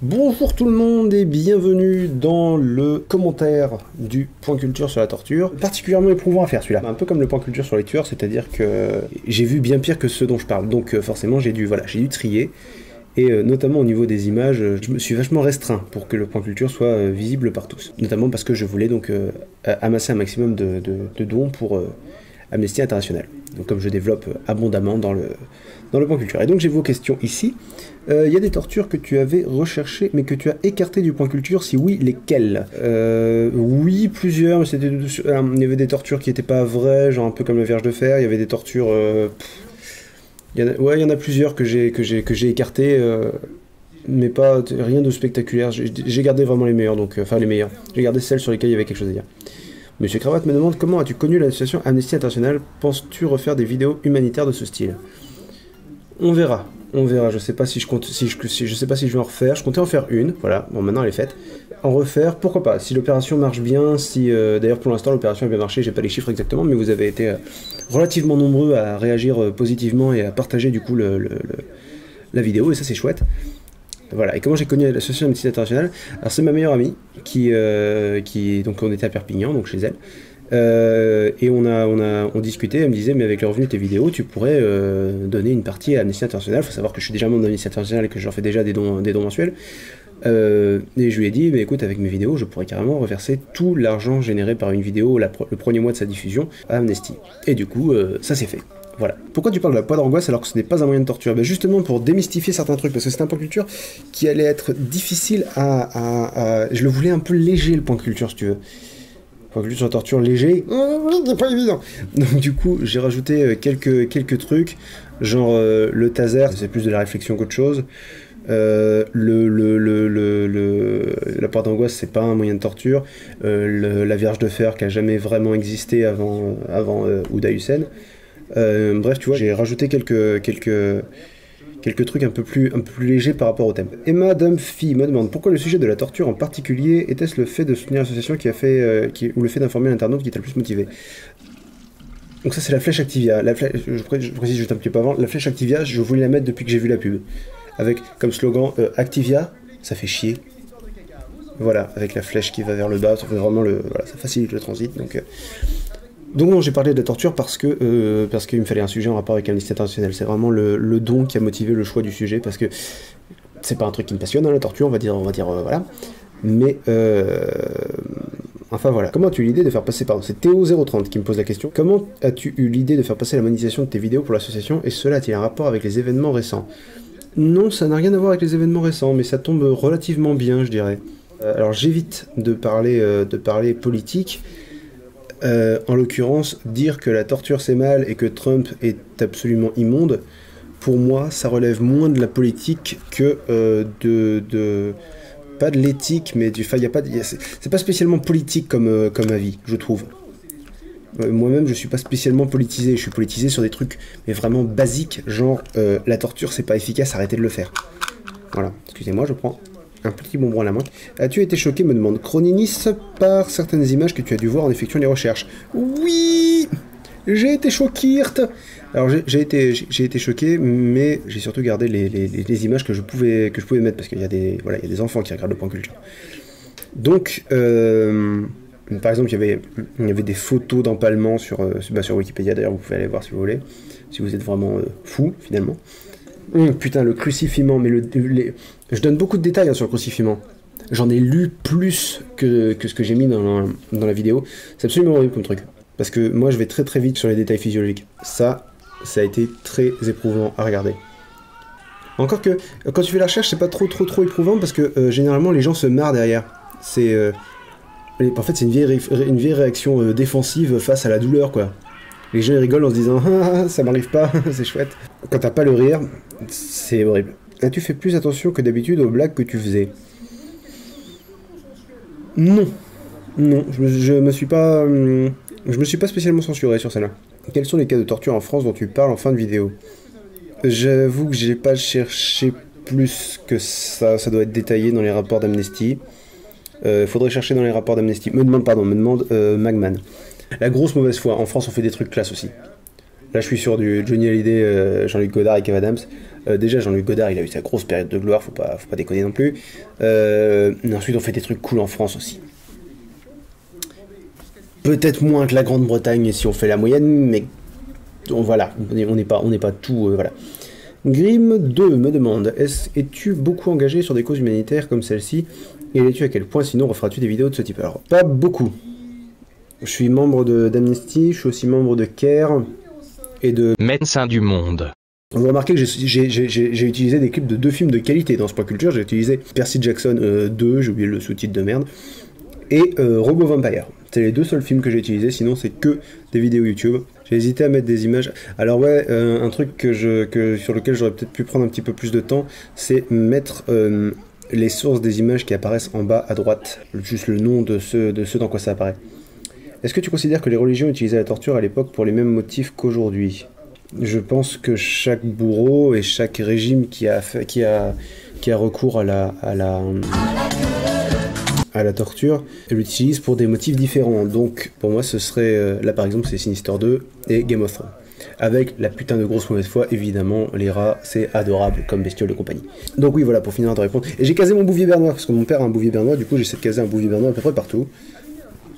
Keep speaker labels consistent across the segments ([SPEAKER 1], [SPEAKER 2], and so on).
[SPEAKER 1] Bonjour tout le monde et bienvenue dans le commentaire du point culture sur la torture. Particulièrement éprouvant à faire celui-là. Un peu comme le point culture sur les tueurs, c'est-à-dire que j'ai vu bien pire que ce dont je parle. Donc forcément j'ai dû trier. Et notamment au niveau des images, je me suis vachement restreint pour que le point culture soit visible par tous. Notamment parce que je voulais donc amasser un maximum de dons pour Amnesty International. Donc comme je développe abondamment dans le point culture. Et donc j'ai vos questions ici. Il y a des tortures que tu avais recherchées mais que tu as écartées du point culture, si oui, lesquelles? Oui, plusieurs, mais il y avait des tortures qui n'étaient pas vraies, genre un peu comme la Vierge de Fer, il y avait des tortures... il y en a plusieurs que j'ai écartées, mais pas rien de spectaculaire. J'ai gardé vraiment les meilleurs, donc enfin les meilleurs. J'ai gardé celles sur lesquelles il y avait quelque chose à dire. Monsieur Cravate me demande comment as-tu connu l'association Amnesty International? Penses-tu refaire des vidéos humanitaires de ce style? On verra. On verra, je sais pas si je compte, je sais pas si je vais en refaire, je comptais en faire une, voilà, bon maintenant elle est faite. En refaire, pourquoi pas, si l'opération marche bien, si d'ailleurs pour l'instant l'opération a bien marché, j'ai pas les chiffres exactement, mais vous avez été relativement nombreux à réagir positivement et à partager du coup la vidéo, et ça c'est chouette. Voilà, et comment j'ai connu l'association Amnesty International? Alors c'est ma meilleure amie, qui donc on était à Perpignan, donc chez elle. Et on discutait, elle me disait mais avec le revenu de tes vidéos tu pourrais donner une partie à Amnesty International. Faut savoir que je suis déjà membre d'Amnesty International et que je leur fais déjà des dons mensuels, et je lui ai dit mais écoute, avec mes vidéos je pourrais carrément reverser tout l'argent généré par une vidéo le premier mois de sa diffusion à Amnesty, et du coup ça s'est fait. Voilà. Pourquoi tu parles de la poids d'angoisse alors que ce n'est pas un moyen de torture? Ben justement pour démystifier certains trucs, parce que c'est un point culture qui allait être difficile je le voulais un peu léger, le point culture si tu veux. Point culture sur torture léger, c'est pas évident. Donc du coup j'ai rajouté quelques trucs, genre le taser, c'est plus de la réflexion qu'autre chose. La poire d'angoisse, c'est pas un moyen de torture. La Vierge de Fer qui a jamais vraiment existé avant Ouda Hussein. Bref, tu vois, j'ai rajouté quelques trucs un peu plus légers par rapport au thème. Emma Dumphy me demande pourquoi le sujet de la torture en particulier, était-ce le fait de soutenir l'association ou le fait d'informer l'internaute qui t'a le plus motivé? Donc ça c'est la flèche Activia. Je précise juste un petit peu avant, la flèche Activia, je voulais la mettre depuis que j'ai vu la pub. Avec comme slogan Activia, ça fait chier. Voilà, avec la flèche qui va vers le bas, ça fait vraiment voilà, ça facilite le transit. Donc non, j'ai parlé de la torture parce qu'il me fallait un sujet en rapport avec Amnesty International. C'est vraiment le don qui a motivé le choix du sujet, parce que c'est pas un truc qui me passionne, hein, la torture, on va dire voilà. Mais enfin voilà. Comment as-tu eu l'idée de faire passer, pardon, c'est Théo030 qui me pose la question. Comment as-tu eu l'idée de faire passer la monétisation de tes vidéos pour l'association, et cela a-t-il un rapport avec les événements récents? Non, ça n'a rien à voir avec les événements récents, mais ça tombe relativement bien, je dirais. Alors j'évite de parler politique. En l'occurrence, dire que la torture c'est mal et que Trump est absolument immonde, pour moi, ça relève moins de la politique que pas de l'éthique, mais c'est pas spécialement politique comme avis, je trouve. Moi-même, je suis pas spécialement politisé, je suis politisé sur des trucs mais vraiment basiques, genre la torture c'est pas efficace, arrêtez de le faire. Voilà, excusez-moi, je prends un petit bonbon à la main. As-tu été choqué, me demande Chroninis, par certaines images que tu as dû voir en effectuant les recherches? Oui, j'ai été choqué. Alors j'ai été choqué, mais j'ai surtout gardé les images que je pouvais mettre, parce qu'il y a des enfants qui regardent le point culture. Donc par exemple, il y avait des photos d'empalement sur Wikipédia, d'ailleurs vous pouvez aller voir si vous voulez, si vous êtes vraiment fou finalement. Putain, le crucifiement, mais je donne beaucoup de détails hein, sur le crucifiement. J'en ai lu plus que ce que j'ai mis dans la vidéo. C'est absolument horrible comme truc. Parce que moi, je vais très très vite sur les détails physiologiques. Ça a été très éprouvant à regarder. Encore que, quand tu fais la recherche, c'est pas trop éprouvant, parce que généralement, les gens se marrent derrière. En fait, c'est une vieille réaction défensive face à la douleur, quoi. Les gens ils rigolent en se disant ah, ça m'arrive pas, c'est chouette. Quand t'as pas le rire, c'est horrible. As-tu fait plus attention que d'habitude aux blagues que tu faisais? Non. Non, je me suis pas spécialement censuré sur celle-là. Quels sont les cas de torture en France dont tu parles en fin de vidéo? J'avoue que j'ai pas cherché plus que ça doit être détaillé dans les rapports d'Amnesty. Faudrait chercher dans les rapports d'Amnesty. Me demande Magman. La grosse mauvaise foi, en France on fait des trucs classe aussi. Là, je suis sur du Johnny Hallyday, Jean-Luc Godard et Kev Adams. Déjà, Jean-Luc Godard, il a eu sa grosse période de gloire, faut pas déconner non plus. Ensuite, on fait des trucs cool en France aussi. Peut-être moins que la Grande-Bretagne si on fait la moyenne, mais voilà, on n'est pas tout... voilà. Grim 2 me demande, es-tu beaucoup engagé sur des causes humanitaires comme celle-ci? Et l'es-tu à quel point, sinon referas-tu des vidéos de ce type? Alors, pas beaucoup. Je suis membre d'Amnesty, je suis aussi membre de CARE et de
[SPEAKER 2] Médecins du Monde.
[SPEAKER 1] Vous remarquez que j'ai utilisé des clips de 2 films de qualité dans ce point culture. J'ai utilisé Percy Jackson 2, j'ai oublié le sous-titre de merde, et Robo Vampire. C'est les 2 seuls films que j'ai utilisés, sinon c'est que des vidéos YouTube. J'ai hésité à mettre des images. Alors ouais, un truc sur lequel j'aurais peut-être pu prendre un petit peu plus de temps, c'est mettre les sources des images qui apparaissent en bas à droite, juste le nom de ceux dans quoi ça apparaît. Est-ce que tu considères que les religions utilisaient la torture à l'époque pour les mêmes motifs qu'aujourd'hui? Je pense que chaque bourreau et chaque régime qui a recours à la torture l'utilise pour des motifs différents. Donc pour moi ce serait, là par exemple c'est Sinister 2 et Game of Thrones. Avec la putain de grosse mauvaise foi, évidemment, les rats, c'est adorable comme bestiole de compagnie. Donc oui, voilà, pour finir de répondre. Et j'ai casé mon bouvier bernois, parce que mon père a un bouvier bernois, du coup j'essaie de caser un bouvier bernois à peu près partout.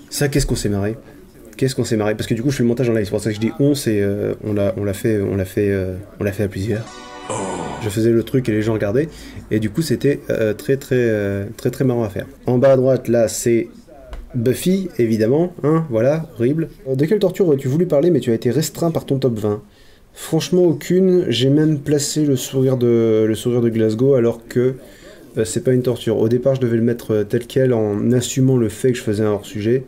[SPEAKER 1] Ça, qu'est-ce qu'on s'est marré. Qu'est-ce qu'on s'est marré. Parce que du coup, je fais le montage en live, c'est pour ça que je dis on, c'est... on l'a fait à plusieurs. Je faisais le truc et les gens regardaient, et du coup, c'était très marrant à faire. En bas à droite, là, c'est... Buffy, évidemment, hein, voilà, horrible. De quelle torture aurais-tu voulu parler, mais tu as été restreint par ton top 20? Franchement, aucune. J'ai même placé le sourire de Glasgow, alors que c'est pas une torture. Au départ, je devais le mettre tel quel, en assumant le fait que je faisais un hors-sujet.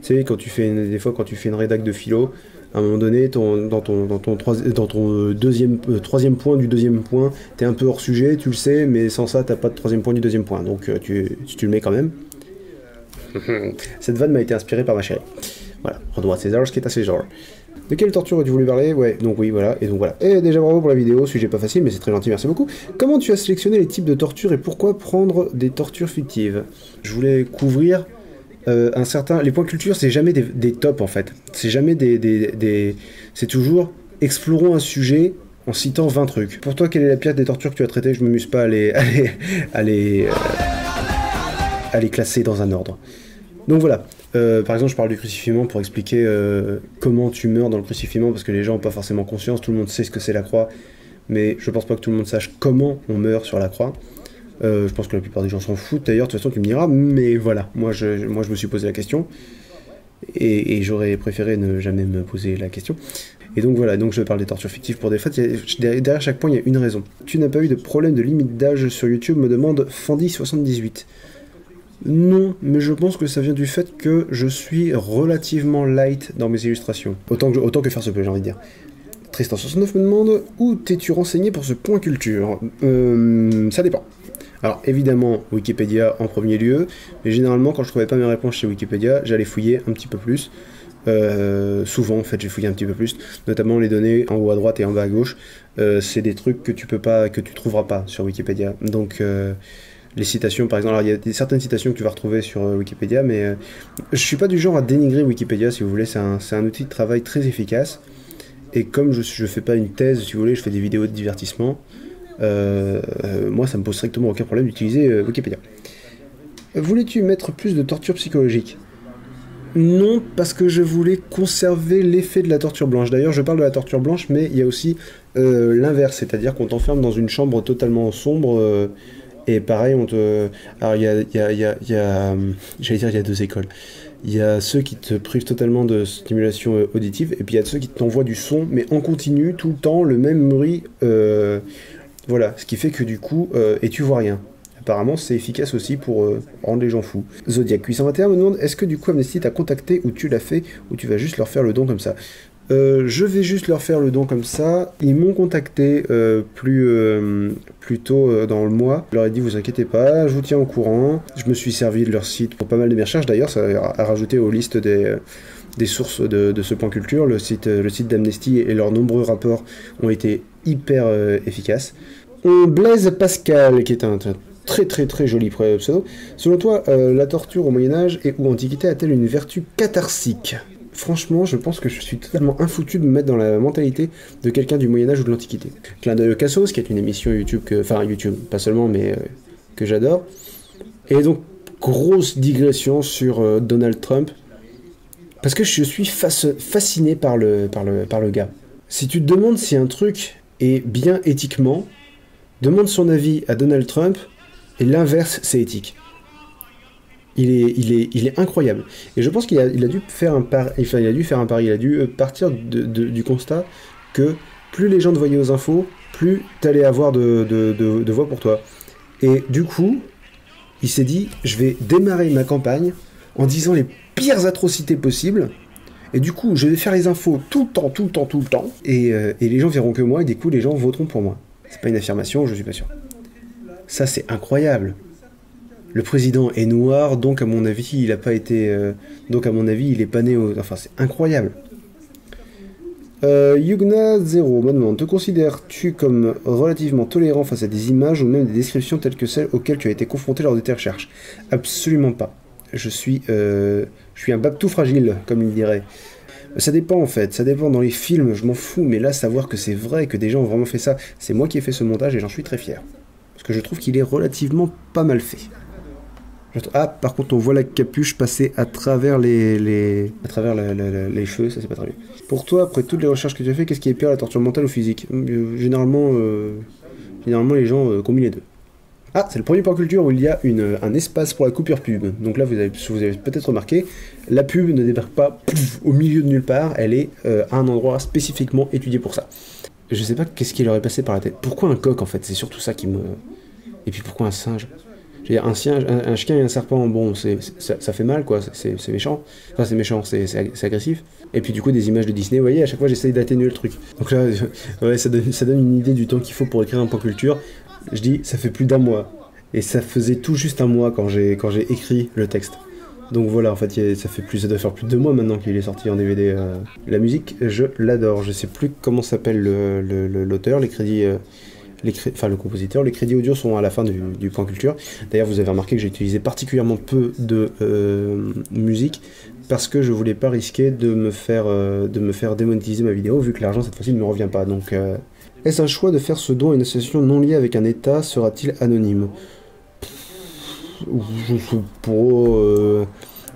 [SPEAKER 1] Tu sais, quand tu fais quand tu fais une rédac de philo, à un moment donné, dans ton troisième point du deuxième point, t'es un peu hors-sujet, tu le sais, mais sans ça, t'as pas de troisième point du deuxième point. Donc, tu le mets quand même. Cette vanne m'a été inspirée par ma chérie. Voilà, redonne à César ce qui est à César. De quelle torture as-tu voulu parler? Ouais, donc oui, voilà, et donc voilà. Et déjà bravo pour la vidéo, sujet pas facile, mais c'est très gentil, merci beaucoup. Comment tu as sélectionné les types de tortures et pourquoi prendre des tortures fictives? Je voulais couvrir les points culture, c'est jamais des tops en fait. C'est jamais c'est toujours explorons un sujet en citant 20 trucs. Pour toi, quelle est la pire des tortures que tu as traitées? Je m'amuse pas à les classer dans un ordre. Donc voilà, par exemple je parle du crucifixion pour expliquer comment tu meurs dans le crucifixion, parce que les gens n'ont pas forcément conscience, tout le monde sait ce que c'est la croix, mais je pense pas que tout le monde sache comment on meurt sur la croix. Je pense que la plupart des gens s'en foutent, d'ailleurs de toute façon tu me diras, mais voilà, moi je me suis posé la question, et j'aurais préféré ne jamais me poser la question. Et donc voilà, donc je parle des tortures fictives pour des faits. Derrière chaque point il y a une raison. Tu n'as pas eu de problème de limite d'âge sur YouTube, me demande Fandy78. Non, mais je pense que ça vient du fait que je suis relativement light dans mes illustrations. Autant que faire se peut, j'ai envie de dire. Tristan69 me demande, où t'es-tu renseigné pour ce point culture? Ça dépend. Alors évidemment, Wikipédia en premier lieu, mais généralement quand je trouvais pas mes réponses chez Wikipédia, j'allais fouiller un petit peu plus. Souvent en fait j'ai fouillé un petit peu plus, notamment les données en haut à droite et en bas à gauche. C'est des trucs que tu trouveras pas sur Wikipédia. Donc les citations par exemple, alors il y a certaines citations que tu vas retrouver sur Wikipédia, mais je suis pas du genre à dénigrer Wikipédia si vous voulez, c'est un outil de travail très efficace, et comme je fais pas une thèse si vous voulez, je fais des vidéos de divertissement, moi ça me pose strictement aucun problème d'utiliser Wikipédia. Voulais-tu mettre plus de torture psychologique? Non, parce que je voulais conserver l'effet de la torture blanche. D'ailleurs, je parle de la torture blanche, mais il y a aussi l'inverse, c'est-à-dire qu'on t'enferme dans une chambre totalement sombre, et pareil, alors il y a j'allais dire, il y a 2 écoles. Il y a ceux qui te privent totalement de stimulation auditive, et puis il y a ceux qui t'envoient du son, mais en continu, tout le temps, le même bruit, voilà, ce qui fait que du coup, et tu vois rien. Apparemment, c'est efficace aussi pour rendre les gens fous. Zodiac 821 me demande, est-ce que du coup Amnesty t'a contacté, ou tu l'as fait, ou tu vas juste leur faire le don comme ça? Je vais juste leur faire le don comme ça. Ils m'ont contacté plus tôt dans le mois. Je leur ai dit, vous inquiétez pas, je vous tiens au courant. Je me suis servi de leur site pour pas mal de mes recherches. D'ailleurs, ça a rajouté aux listes des sources de ce point culture. Le site d'Amnesty et leurs nombreux rapports ont été hyper efficaces. Blaise Pascal, qui est un très joli pseudo. Selon toi, la torture au Moyen-Âge et ou Antiquité a-t-elle une vertu catharsique? franchement, je pense que je suis totalement infoutu de me mettre dans la mentalité de quelqu'un du Moyen-Âge ou de l'Antiquité. Clin d'œil au Cassos, qui est une émission YouTube, enfin YouTube, pas seulement, mais que j'adore. Et donc, grosse digression sur Donald Trump, parce que je suis fasciné par le gars. Si tu te demandes si un truc est bien éthiquement, demande son avis à Donald Trump, et l'inverse, c'est éthique. Il est incroyable. Et je pense qu'il a dû faire un pari, il a dû partir du constat que plus les gens te voyaient aux infos, plus t'allais avoir de voix pour toi. Et du coup, il s'est dit, je vais démarrer ma campagne en disant les pires atrocités possibles, et du coup, je vais faire les infos tout le temps, et les gens verront que moi, et du coup, les gens voteront pour moi. C'est pas une affirmation, je suis pas sûr. Ça, c'est incroyable. Le président est noir, donc à mon avis, il a pas été... donc à mon avis, il est pas né au... Enfin, c'est incroyable. Yugna0 me demande, te considères-tu comme relativement tolérant face à des images ou même des descriptions telles que celles auxquelles tu as été confronté lors de tes recherches? Absolument pas. Je suis un babtou fragile, comme il dirait. Ça dépend en fait, ça dépend dans les films, je m'en fous, mais là, savoir que c'est vrai, que des gens ont vraiment fait ça, c'est moi qui ai fait ce montage et j'en suis très fier. Parce que je trouve qu'il est relativement pas mal fait. Ah, par contre, on voit la capuche passer à travers les cheveux, ça c'est pas très bien. Pour toi, après toutes les recherches que tu as fait, qu'est-ce qui est pire, la torture mentale ou physique? Généralement, les gens combinent les deux. Ah, c'est le premier point culture où il y a un espace pour la coupure pub. Donc là, vous avez peut-être remarqué, la pub ne débarque pas au milieu de nulle part, elle est à un endroit spécifiquement étudié pour ça. Je sais pas qu'est-ce qui leur est passé par la tête. Pourquoi un coq en fait? C'est surtout ça qui me... Et puis pourquoi un singe? Je veux dire, un chien et un serpent, bon, ça fait mal, quoi, c'est méchant. Enfin, c'est méchant, c'est agressif. Et puis du coup, des images de Disney, vous voyez, à chaque fois, j'essaye d'atténuer le truc. Donc là, ouais, ça donne une idée du temps qu'il faut pour écrire un point culture. Je dis, ça fait plus d'un mois. Et ça faisait tout juste un mois quand j'ai écrit le texte. Donc voilà, en fait, ça doit faire plus de 2 mois maintenant qu'il est sorti en DVD. La musique, je l'adore. Je sais plus comment s'appelle l'auteur, les crédits... enfin le compositeur, les crédits audio sont à la fin du point culture. D'ailleurs, vous avez remarqué que j'ai utilisé particulièrement peu de musique parce que je voulais pas risquer de me faire démonétiser ma vidéo vu que l'argent cette fois-ci ne me revient pas. Donc, est-ce un choix de faire ce don à une association non liée avec un État? Sera-t-il anonyme? Je sais pas.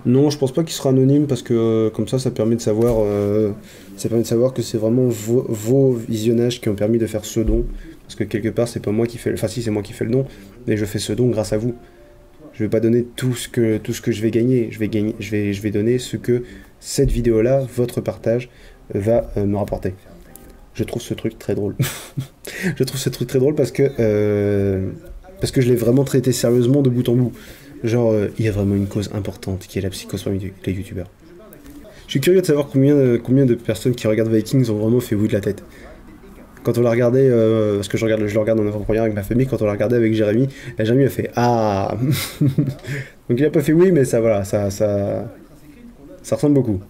[SPEAKER 1] Non, je pense pas qu'il sera anonyme parce que comme ça permet de savoir, que c'est vraiment vos visionnages qui ont permis de faire ce don. Parce que quelque part, c'est pas moi qui fais... Enfin si, c'est moi qui fais le don, mais je fais ce don grâce à vous. Je vais pas donner tout ce que je vais gagner. Je vais donner ce que cette vidéo-là, votre partage, va me rapporter. Je trouve ce truc très drôle. Je trouve ce truc très drôle parce que je l'ai vraiment traité sérieusement de bout en bout. Genre, il y a vraiment une cause importante qui est la psychose parmi les youtubeurs. Je suis curieux de savoir combien de personnes qui regardent Vikings ont vraiment fait oui de la tête. Quand on l'a regardé, parce que je le regarde en avant-première avec ma famille, quand on l'a regardé avec Jérémy, et Jérémy a fait ah. Donc il a pas fait oui, mais ça voilà, ça ressemble beaucoup.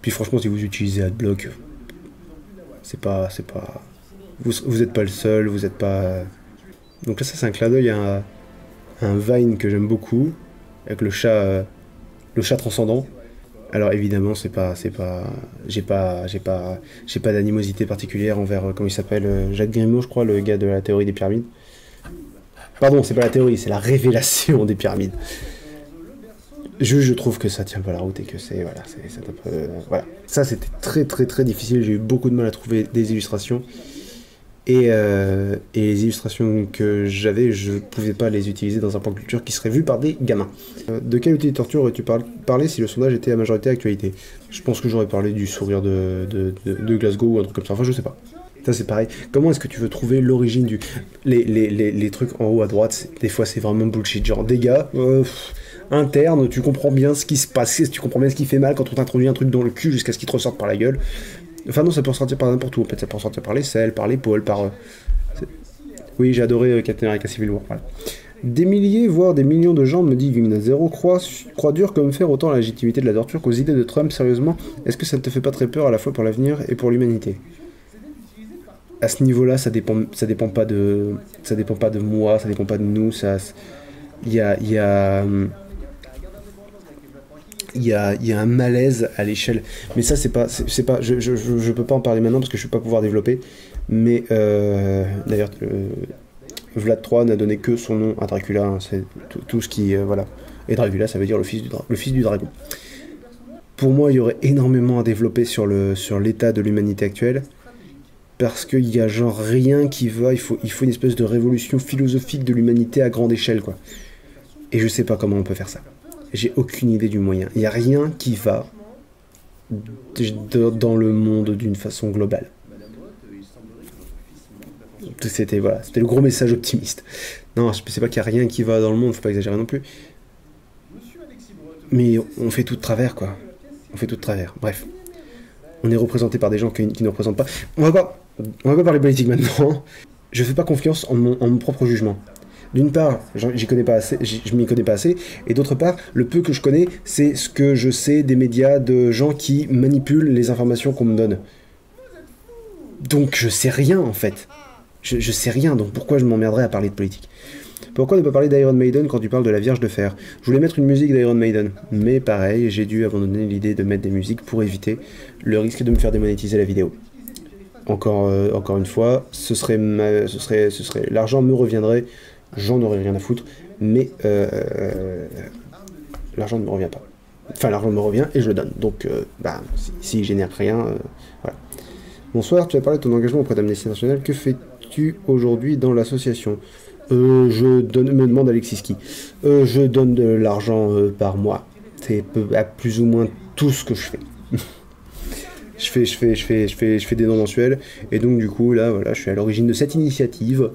[SPEAKER 1] Puis franchement, si vous utilisez Adblock, c'est pas, vous êtes pas le seul, vous êtes pas. Donc là, ça c'est un clin d'œil à un Vine que j'aime beaucoup, avec le chat transcendant. Alors évidemment, j'ai pas d'animosité particulière envers, comment il s'appelle, Jacques Grimaud, je crois, le gars de la théorie des pyramides. Pardon, c'est pas la théorie, c'est la révélation des pyramides. Je trouve que ça tient pas la route et que c'est, voilà, c'est un peu, voilà. Ça c'était très difficile, j'ai eu beaucoup de mal à trouver des illustrations. Et les illustrations que j'avais, je pouvais pas les utiliser dans un point culture qui serait vu par des gamins. De quel outil de torture aurais-tu parlé si le sondage était à majorité actualité? Je pense que j'aurais parlé du sourire de Glasgow ou un truc comme ça, enfin je sais pas. Ça c'est pareil. Comment est-ce que tu veux trouver l'origine du... Les trucs en haut à droite, des fois c'est vraiment bullshit, genre des gars... interne, tu comprends bien ce qui se passe, tu comprends bien ce qui fait mal quand on t'introduit un truc dans le cul jusqu'à ce qu'il te ressorte par la gueule. Enfin non, ça peut ressortir par n'importe où, en fait, ça peut ressortir par les selles, par l'épaule, par... Oui, j'ai adoré Captain America Civil War, voilà. Des milliers, voire des millions de gens, me dit Gugna0, croient dur comme faire autant à la légitimité de la torture qu'aux idées de Trump, sérieusement, est-ce que ça ne te fait pas très peur à la fois pour l'avenir et pour l'humanité? À ce niveau-là, ça dépend pas de moi, ça dépend pas de nous, ça... Il y a il y a un malaise à l'échelle. Mais ça, c'est pas, je peux pas en parler maintenant parce que je vais pas pouvoir développer. Mais d'ailleurs, Vlad III n'a donné que son nom à Dracula. Hein, c'est tout ce qui, voilà. Et Dracula, ça veut dire le fils du dragon. Pour moi, il y aurait énormément à développer sur l'état de l'humanité actuelle. Parce qu'il y a genre rien qui va. Il faut une espèce de révolution philosophique de l'humanité à grande échelle, quoi. Et je sais pas comment on peut faire ça. J'ai aucune idée du moyen. Il n'y a rien qui va dans le monde d'une façon globale. C'était voilà, c'était le gros message optimiste. Non, je sais pas qu'il n'y a rien qui va dans le monde, faut pas exagérer non plus. Mais on fait tout de travers, quoi. On fait tout de travers. Bref. On est représenté par des gens qui ne représentent pas. On va pas parler politique maintenant. Je fais pas confiance en mon propre jugement. D'une part, j'y connais pas assez, je m'y connais pas assez, et d'autre part, le peu que je connais, c'est ce que je sais des médias, de gens qui manipulent les informations qu'on me donne. Donc je sais rien en fait. Je sais rien, donc pourquoi je m'emmerderais à parler de politique? Pourquoi ne pas parler d'Iron Maiden quand tu parles de la Vierge de Fer? Je voulais mettre une musique d'Iron Maiden, mais pareil, j'ai dû abandonner l'idée de mettre des musiques pour éviter le risque de me faire démonétiser la vidéo. Encore une fois, l'argent me reviendrait. J'en aurais rien à foutre, mais l'argent ne me revient pas. Enfin, l'argent me revient et je le donne. Donc, s'il génère rien, voilà. Bonsoir, tu as parlé de ton engagement auprès d'Amnesty International. Que fais-tu aujourd'hui dans l'association? Me demande Alexis Ski. Je donne de l'argent par mois. C'est à plus ou moins tout ce que je fais. je fais des dons mensuels. Et donc, du coup, là, voilà, je suis à l'origine de cette initiative.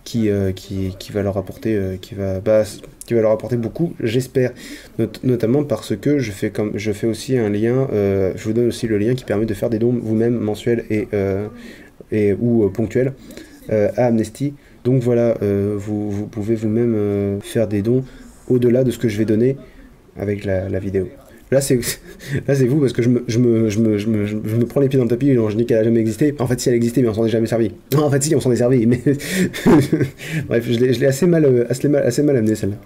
[SPEAKER 1] Qui va leur apporter qui va leur apporter beaucoup, j'espère, notamment parce que je fais aussi un lien, je vous donne aussi le lien qui permet de faire des dons vous-même mensuels ou ponctuels à Amnesty. Donc voilà, vous pouvez vous-même faire des dons au-delà de ce que je vais donner avec la vidéo. Là c'est vous parce que je me prends les pieds dans le tapis et je dis qu'elle a jamais existé. En fait si elle existait mais on s'en est jamais servi. Non en fait si on s'en est servi mais bref je l'ai assez mal amené celle-là.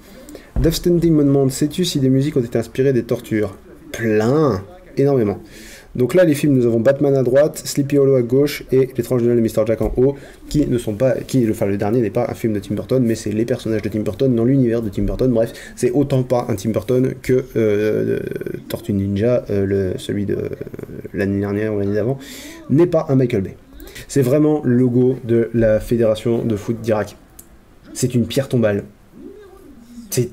[SPEAKER 1] Death Standing me demande, sais-tu si des musiques ont été inspirées des tortures? Plein, énormément. Donc là, les films, nous avons Batman à droite, Sleepy Hollow à gauche et L'étrange Noël de Mr. Jack en haut, qui ne sont pas, le dernier n'est pas un film de Tim Burton, mais c'est les personnages de Tim Burton dans l'univers de Tim Burton. Bref, c'est autant pas un Tim Burton que Tortue Ninja, celui de l'année dernière ou l'année d'avant, n'est pas un Michael Bay. C'est vraiment le logo de la fédération de foot d'Irak. C'est une pierre tombale. C'est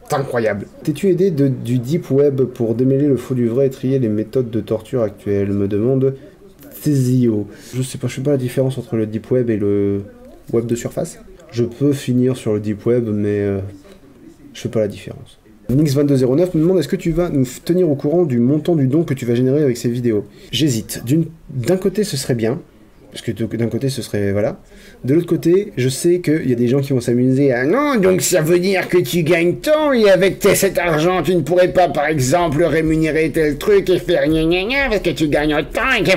[SPEAKER 1] incroyable. T'es-tu aidé du Deep Web pour démêler le faux du vrai et trier les méthodes de torture actuelles? Me demande Tezio. Je sais pas la différence entre le Deep Web et le web de surface. Je peux finir sur le Deep Web, mais je fais pas la différence. Nix2209 me demande, est-ce que tu vas nous tenir au courant du montant du don que tu vas générer avec ces vidéos? J'hésite. D'un côté, ce serait bien. Parce que d'un côté, ce serait... Voilà. De l'autre côté, je sais qu'il y a des gens qui vont s'amuser à... Non, donc ça veut dire que tu gagnes tant et avec cet argent, tu ne pourrais pas, par exemple, rémunérer tel truc et faire gna gna gna parce que tu gagnes autant et que...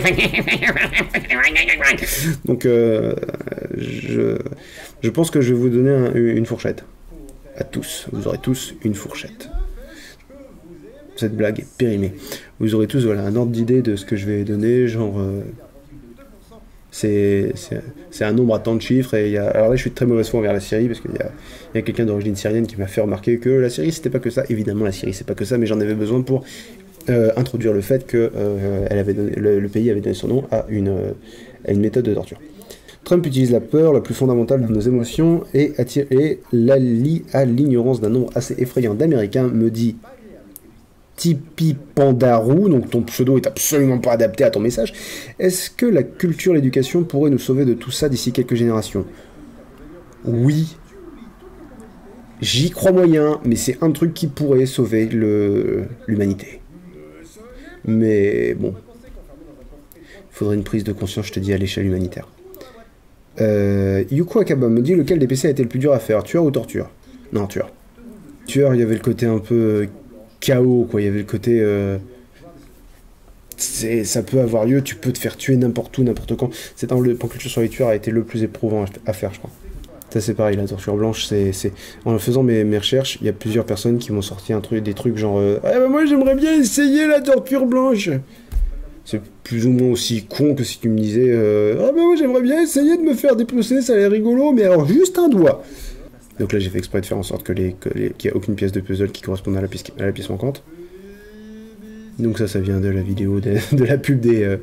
[SPEAKER 1] Donc, je pense que je vais vous donner une fourchette. À tous. Vous aurez tous une fourchette. Cette blague est périmée. Vous aurez tous voilà, un ordre d'idée de ce que je vais donner, genre... C'est un nombre à tant de chiffres et alors là je suis de très mauvaise foi envers la Syrie parce qu'il y a quelqu'un d'origine syrienne qui m'a fait remarquer que la Syrie c'était pas que ça. Évidemment la Syrie c'est pas que ça, mais j'en avais besoin pour introduire le fait que le pays avait donné son nom à une méthode de torture. Trump utilise la peur, la plus fondamentale de nos émotions, et la lie à l'ignorance d'un nombre assez effrayant d'Américains, me dit Tipeee Pandarou, donc ton pseudo est absolument pas adapté à ton message. Est-ce que la culture, l'éducation pourrait nous sauver de tout ça d'ici quelques générations? Oui. J'y crois moyen, mais c'est un truc qui pourrait sauver l'humanité. Mais bon. Il faudrait une prise de conscience, je te dis, à l'échelle humanitaire. Yuko Akaba me dit, lequel des PC a été le plus dur à faire, tueur ou torture? Non, tueur. Tueur, il y avait le côté un peu... chaos, quoi. Il y avait le côté ça peut avoir lieu, tu peux te faire tuer n'importe où, n'importe quand. C'est dans le Pan Culture sur les tueurs a été le plus éprouvant à faire, je crois. Ça c'est pareil, la torture blanche, c'est... En faisant mes recherches, il y a plusieurs personnes qui m'ont sorti des trucs genre ah bah moi j'aimerais bien essayer la torture blanche. C'est plus ou moins aussi con que si tu me disais ah bah moi j'aimerais bien essayer de me faire dépecer, ça a l'air rigolo, mais alors juste un doigt. Donc là j'ai fait exprès de faire en sorte qu'il n'y ait aucune pièce de puzzle qui corresponde à la pièce manquante. Donc ça vient de la vidéo, de la pub des...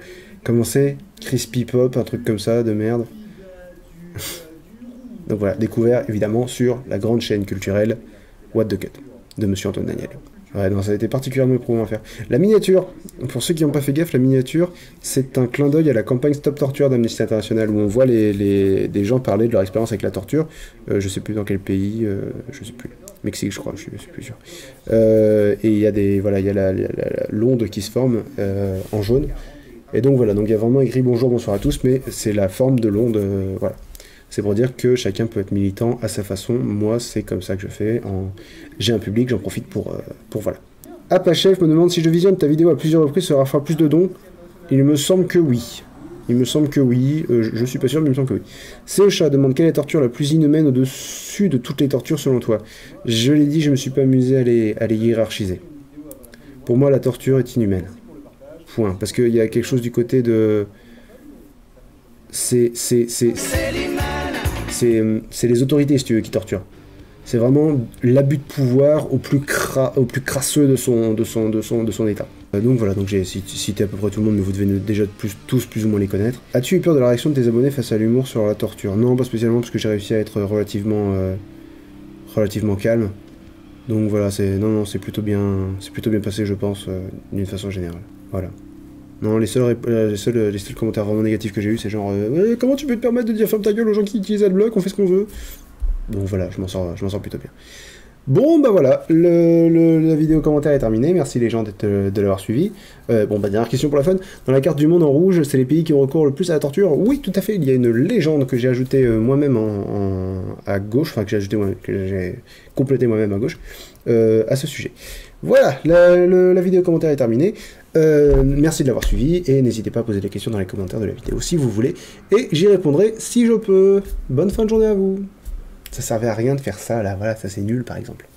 [SPEAKER 1] comment c'est? Crispy Pop, un truc comme ça, de merde. Donc voilà, découvert évidemment sur la grande chaîne culturelle What the Cut de Monsieur Antoine Daniel. Ouais, non, ça a été particulièrement éprouvant à faire. La miniature, pour ceux qui n'ont pas fait gaffe, la miniature, c'est un clin d'œil à la campagne Stop Torture d'Amnesty International, où on voit des gens parler de leur expérience avec la torture. Je sais plus dans quel pays, je sais plus. Mexique, je crois, je suis plus sûr. Et il y a il y a l'onde qui se forme en jaune. Et donc voilà, donc il y a vraiment écrit bonjour, bonsoir à tous, mais c'est la forme de l'onde, voilà. C'est pour dire que chacun peut être militant à sa façon. Moi, c'est comme ça que je fais. J'ai un public, j'en profite pour voilà. Apachef me demande si je visionne ta vidéo à plusieurs reprises, ça fera plus de dons. Il me semble que oui. Je suis pas sûr, mais il me semble que oui. Seocha demande quelle est la torture la plus inhumaine au-dessus de toutes les tortures selon toi. Je l'ai dit, je me suis pas amusé à les hiérarchiser. Pour moi, la torture est inhumaine. Point. Parce qu'il y a quelque chose du côté de... C'est les autorités, si tu veux, qui torturent. C'est vraiment l'abus de pouvoir au plus crasseux de son état. Donc voilà, donc j'ai cité à peu près tout le monde, mais vous devez déjà tous plus ou moins les connaître. As-tu eu peur de la réaction de tes abonnés face à l'humour sur la torture? Non, pas spécialement, parce que j'ai réussi à être relativement calme. Donc voilà, c'est plutôt bien passé, je pense, d'une façon générale. Voilà. Non, les seuls commentaires vraiment négatifs que j'ai eu, c'est genre comment tu peux te permettre de dire ferme ta gueule aux gens qui utilisent AdBlock, on fait ce qu'on veut. Bon voilà, je m'en sors plutôt bien. Bon bah voilà, la vidéo commentaire est terminée, merci les gens de l'avoir suivi. Bon bah dernière question pour la fun, dans la carte du monde en rouge, c'est les pays qui ont recours le plus à la torture? Oui, tout à fait, il y a une légende que j'ai ajoutée moi-même à gauche, enfin que j'ai complété moi-même à gauche, à ce sujet. Voilà, la vidéo commentaire est terminée. Merci de l'avoir suivi, et n'hésitez pas à poser des questions dans les commentaires de la vidéo si vous voulez, et j'y répondrai si je peux. Bonne fin de journée à vous. Ça servait à rien de faire ça, là, voilà, ça c'est nul par exemple.